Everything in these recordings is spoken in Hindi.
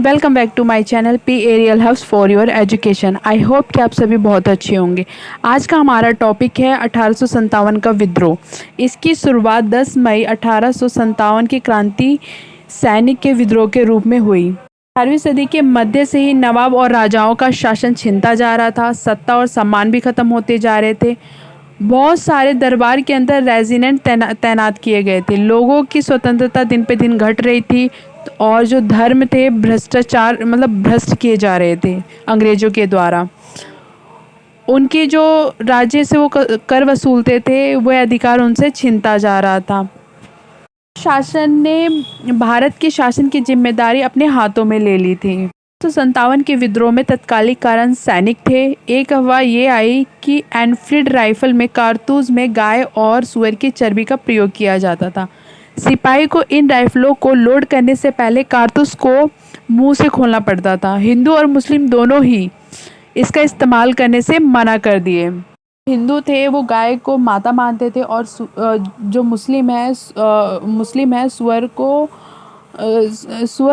Welcome back to my channel P aerial hubs for your education. I hope कि आप सभी बहुत अच्छे होंगे। आज का हमारा टॉपिक है 1857 का विद्रोह। इसकी शुरुआत 10 मई 1857 की क्रांति सैनिक के विद्रोह के रूप में हुई। 18वीं सदी के मध्य से ही नवाब और राजाओं का शासन छिनता जा रहा था। सत्ता और सम्मान भी खत्म होते जा रहे थे। बहुत सारे दरबार के अंदर रेजिडेंट तैनात किए गए थे। लोगों की स्वतंत्रता दिन पे दिन घट रही थी और जो धर्म थे भ्रष्टाचार भ्रष्ट किए जा रहे थे अंग्रेजों के द्वारा। उनके जो राज्य से वो कर वसूलते थे वह अधिकार उनसे छीनता जा रहा था। शासन ने भारत के शासन की जिम्मेदारी अपने हाथों में ले ली थी। 1857 के विद्रोह में तत्कालिक कारण सैनिक थे। एक अफवाह ये आई कि एनफील्ड राइफल में कारतूस में गाय और सुअर की चर्बी का प्रयोग किया जाता था। सिपाही को इन राइफलों को लोड करने से पहले कारतूस को मुंह से खोलना पड़ता था। हिंदू और मुस्लिम दोनों ही इसका इस्तेमाल करने से मना कर दिए। हिंदू थे वो गाय को माता मानते थे और जो मुस्लिम है सुअर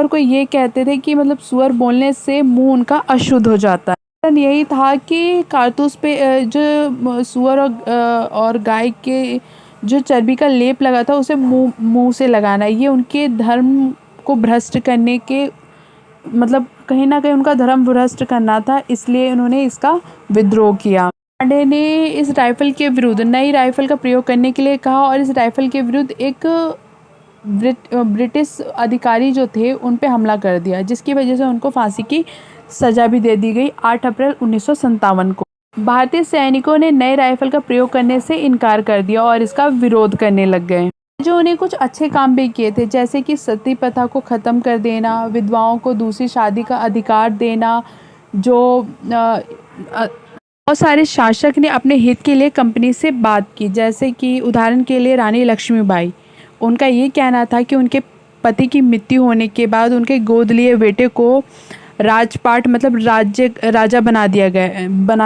को ये कहते थे कि सुअर बोलने से मुंह उनका अशुद्ध हो जाता है। कारण यही था कि कारतूस पे जो सुअर और गाय के जो चर्बी का लेप लगा था उसे मुंह से लगाना, ये उनके धर्म को भ्रष्ट करने के कहीं ना कहीं उनका धर्म भ्रष्ट करना था, इसलिए उन्होंने इसका विद्रोह किया। पांडे ने इस राइफल के विरुद्ध नई राइफल का प्रयोग करने के लिए कहा और इस राइफल के विरुद्ध एक ब्रिटिश अधिकारी जो थे उन पे हमला कर दिया, जिसकी वजह से उनको फांसी की सज़ा भी दे दी गई 8 अप्रैल 1957 को। भारतीय सैनिकों ने नए राइफल का प्रयोग करने से इनकार कर दिया और इसका विरोध करने लग गए। जो उन्हें कुछ अच्छे काम भी किए थे, जैसे कि सती प्रथा को ख़त्म कर देना, विधवाओं को दूसरी शादी का अधिकार देना। जो बहुत सारे शासक ने अपने हित के लिए कंपनी से बात की, जैसे कि उदाहरण के लिए रानी लक्ष्मीबाई। उनका ये कहना था कि उनके पति की मृत्यु होने के बाद उनके गोद लिए बेटे को राजपाट राजा बना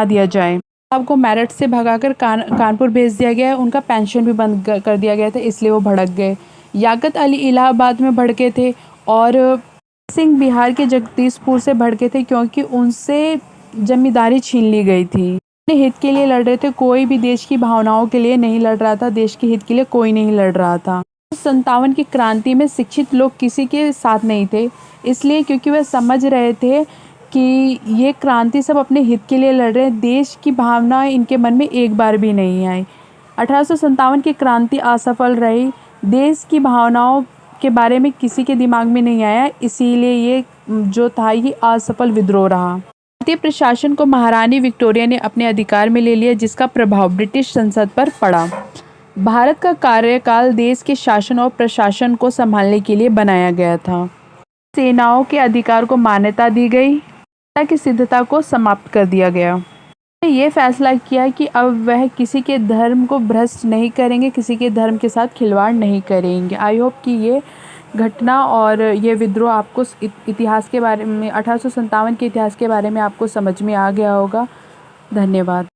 दिया जाए। आपको मेरठ से भगाकर कानपुर भेज दिया गया। उनका पेंशन भी बंद कर दिया गया था, इसलिए वो भड़क गए। याकत अली इलाहाबाद में भड़के थे और सिंह बिहार के जगदीशपुर से भड़के थे, क्योंकि उनसे जमींदारी छीन ली गई थी। अपने हित के लिए लड़ रहे थे, कोई भी देश की भावनाओं के लिए नहीं लड़ रहा था। देश के हित के लिए कोई नहीं लड़ रहा था। 57 की क्रांति में शिक्षित लोग किसी के साथ नहीं थे, इसलिए क्योंकि वह समझ रहे थे कि ये क्रांति सब अपने हित के लिए लड़ रहे हैं। देश की भावना इनके मन में एक बार भी नहीं आई। 1857 की क्रांति असफल रही। देश की भावनाओं के बारे में किसी के दिमाग में नहीं आया, इसीलिए ये जो था ये असफल विद्रोह रहा। भारतीय प्रशासन को महारानी विक्टोरिया ने अपने अधिकार में ले लिया, जिसका प्रभाव ब्रिटिश संसद पर पड़ा। भारत का कार्यकाल देश के शासन और प्रशासन को संभालने के लिए बनाया गया था। सेनाओं के अधिकार को मान्यता दी गई, सत्ता की सिद्धता को समाप्त कर दिया गया। ये फैसला किया कि अब वह किसी के धर्म को भ्रष्ट नहीं करेंगे, किसी के धर्म के साथ खिलवाड़ नहीं करेंगे। आई होप कि ये घटना और ये विद्रोह आपको इतिहास के बारे में 1857 के इतिहास के बारे में आपको समझ में आ गया होगा। धन्यवाद।